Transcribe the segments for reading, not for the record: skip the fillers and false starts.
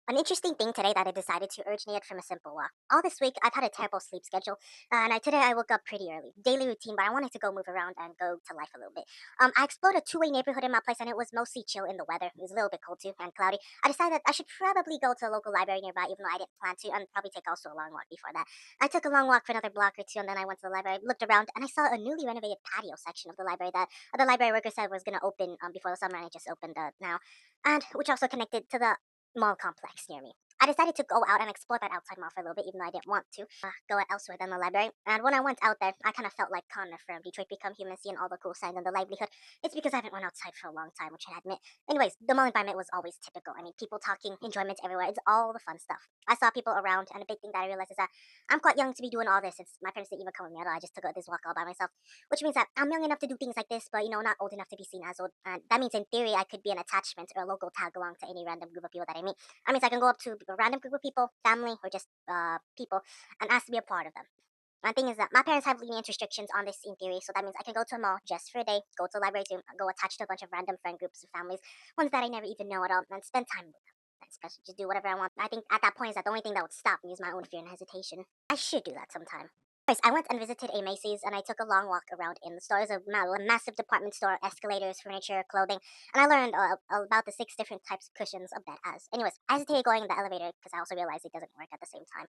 An interesting thing today that I decided to originate from a simple walk. All this week, I've had a terrible sleep schedule, and today I woke up pretty early. Daily routine, but I wanted to go move around and go to life a little bit. I explored a two-way neighborhood in my place, and it was mostly chill in the weather. It was a little bit cold too and cloudy. I decided I should probably go to a local library nearby, even though I didn't plan to, and probably take also a long walk before that. I took a long walk for another block or two, and then I went to the library, looked around, and I saw a newly renovated patio section of the library that the library worker said was going to open before the summer, and it just opened now, and which also connected to the mall complex near me. I decided to go out and explore that outside mall for a little bit, even though I didn't want to go elsewhere than the library. And when I went out there, I kind of felt like Connor from Detroit Become Human, seeing all the cool signs and the livelihood. It's because I haven't went outside for a long time, which I admit. Anyways, the mall environment was always typical. I mean, people talking, enjoyment everywhere. It's all the fun stuff. I saw people around, and a big thing that I realized is that I'm quite young to be doing all this. Since my parents didn't even come with me at all. I just took this walk all by myself, which means that I'm young enough to do things like this, but not old enough to be seen as old. And that means, in theory, I could be an attachment or a local tag along to any random group of people that I meet. That means I can go up to a random group of people, family, or just people, and ask to be a part of them. My thing is that my parents have lenient restrictions on this in theory, so that means I can go to a mall just for a day, go to a library to go attach to a bunch of random friend groups of families, ones that I never even know at all, and spend time with them. And especially just do whatever I want. I think at that point is that the only thing that would stop me is my own fear and hesitation. I should do that sometime. Anyways, I went and visited a Macy's and I took a long walk around in the store. It's a massive department store, escalators, furniture, clothing, and I learned about the six different types of cushions a bed has. Anyways, I hesitated going in the elevator because I also realized it doesn't work at the same time.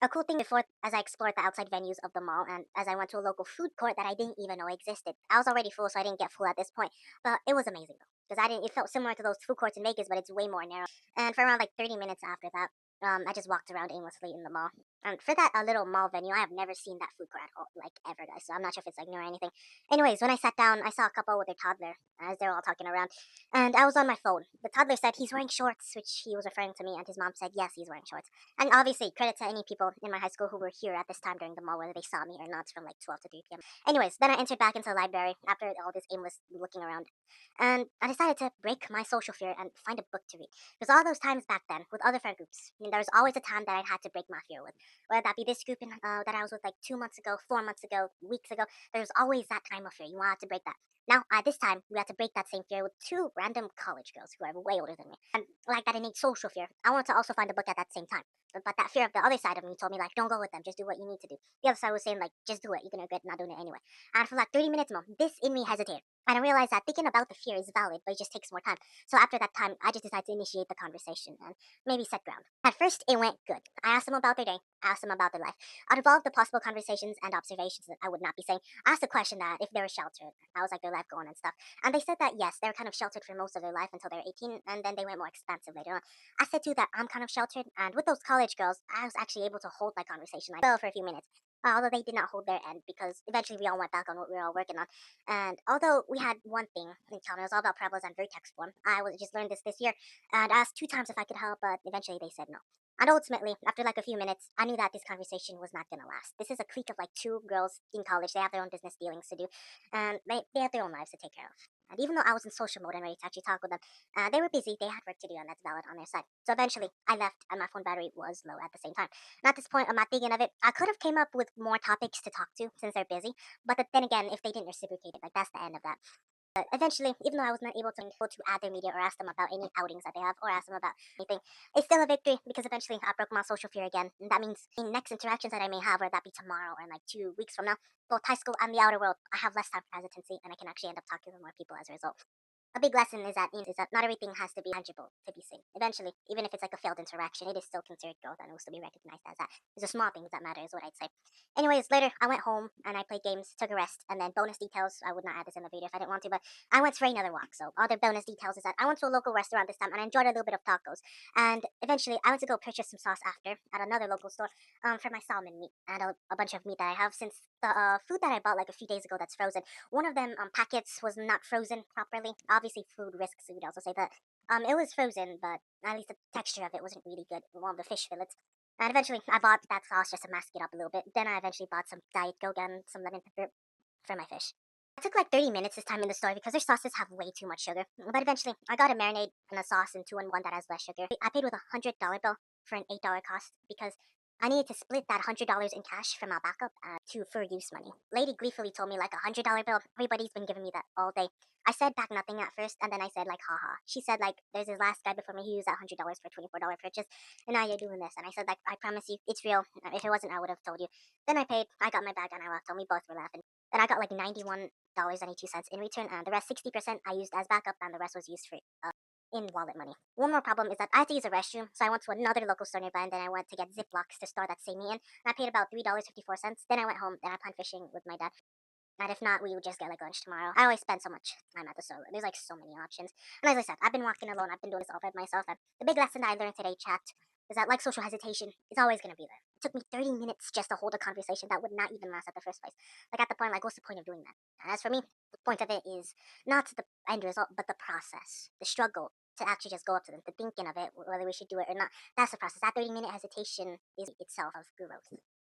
A cool thing before, as I explored the outside venues of the mall and as I went to a local food court that I didn't even know existed. I was already full, so I didn't get full at this point, but it was amazing though. Because I didn't, it felt similar to those food courts in Vegas, but it's way more narrow. And for around like 30 minutes after that, I just walked around aimlessly in the mall. And for that little mall venue, I have never seen that food court at all, like ever, guys. So I'm not sure if it's like new or anything. Anyways, when I sat down, I saw a couple with their toddler as they're all talking around, and I was on my phone. The toddler said he's wearing shorts, which he was referring to me, and his mom said yes, he's wearing shorts. And obviously, credit to any people in my high school who were here at this time during the mall, whether they saw me or not, from like 12 to 3 p.m. Anyways, then I entered back into the library after all this aimless looking around. And I decided to break my social fear and find a book to read. Because all those times back then with other friend groups, I mean, there was always a time that I had to break my fear with. Whether that be this group that I was with like 2 months ago, 4 months ago, weeks ago, there was always that time of fear. You wanted to break that. Now, at this time, we had to break that same fear with two random college girls who are way older than me. And like that innate social fear, I wanted to also find a book at that same time. But that fear of the other side of me told me, like, don't go with them, just do what you need to do. The other side was saying, like, just do it, you're gonna regret not doing it anyway. And for like 30 minutes more, this in me hesitated. And I realized that thinking about the fear is valid, but it just takes more time. So after that time, I just decided to initiate the conversation and maybe set ground. At first, it went good. I asked them about their day, asked them about their life. Out of all of the possible conversations and observations that I would not be saying, I asked the question that if they were sheltered, how was like their life going and stuff. And they said that yes, they were kind of sheltered for most of their life until they were 18, and then they went more expansive later on. I said too that I'm kind of sheltered, and with those college girls, I was actually able to hold my conversation like well for a few minutes. Although they did not hold their end because eventually we all went back on what we were all working on. And although we had one thing in common, it was all about parabolas and vertex form. I was just learned this year and asked 2 times if I could help, but eventually they said no. And ultimately, after like a few minutes, I knew that this conversation was not gonna last. This is a clique of like two girls in college. They have their own business dealings to do, and they have their own lives to take care of. And even though I was in social mode and ready to actually talk with them, they were busy. They had work to do, and that's valid on their side. So eventually, I left, and my phone battery was low at the same time. And at this point, I'm not thinking of it. I could have came up with more topics to talk to since they're busy, but then again, if they didn't reciprocate it, like that's the end of that. But eventually, even though I was not able to add their media or ask them about any outings that they have or ask them about anything, it's still a victory because eventually I broke my social fear again. And that means in next interactions that I may have, whether that be tomorrow or in like 2 weeks from now, both high school and the outer world, I have less time for hesitancy and I can actually end up talking with more people as a result. A big lesson is that not everything has to be tangible to be seen. Eventually, even if it's like a failed interaction, it is still considered growth and will still be recognized as that. It's the small things that matter, is what I'd say. Anyways, later I went home and I played games, took a rest, and then bonus details. I would not add this in the video if I didn't want to, but I went for another walk. So other bonus details is that I went to a local restaurant this time and I enjoyed a little bit of tacos. And eventually, I went to go purchase some sauce after at another local store for my salmon meat and a bunch of meat that I have since the food that I bought like a few days ago that's frozen. One of them packets was not frozen properly. Obviously, food risks, so we'd also say that. It was frozen, but at least the texture of it wasn't really good. One of the fish fillets. And eventually, I bought that sauce just to mask it up a little bit. Then I eventually bought some Diet Coke and some lemon pepper for my fish. It took like 30 minutes this time in the store because their sauces have way too much sugar. But eventually, I got a marinade and a sauce and two in one that has less sugar. I paid with $100 bill for an $8 cost because I needed to split that $100 in cash from our backup to for use money. Lady gleefully told me like $100 bill. Everybody's been giving me that all day. I said back nothing at first, and then I said like haha. She said like there's this last guy before me. He used that $100 for a $24 purchase, and now you're doing this. And I said like I promise you, it's real. If it wasn't, I would have told you. Then I paid. I got my bag and I left. And we both were laughing. Then I got like $91.92 in return, and the rest 60% I used as backup, and the rest was used for in wallet money. One more problem is that I had to use a restroom, so I went to another local store nearby, and then I went to get Ziplocs to store that same meat in. And I paid about $3.54. Then I went home and I planned fishing with my dad. And if not, we would just get like lunch tomorrow. I always spend so much time at the store. There's like so many options. And as I said, I've been walking alone. I've been doing this all by myself. And the big lesson that I learned today, chat, is that like social hesitation, it's always gonna be there. It took me 30 minutes just to hold a conversation that would not even last at the first place. Like at the point, like what's the point of doing that? And as for me, the point of it is not the end result, but the process, the struggle to actually just go up to them, the thinking of it, whether we should do it or not. That's the process. That 30-minute hesitation is itself of growth.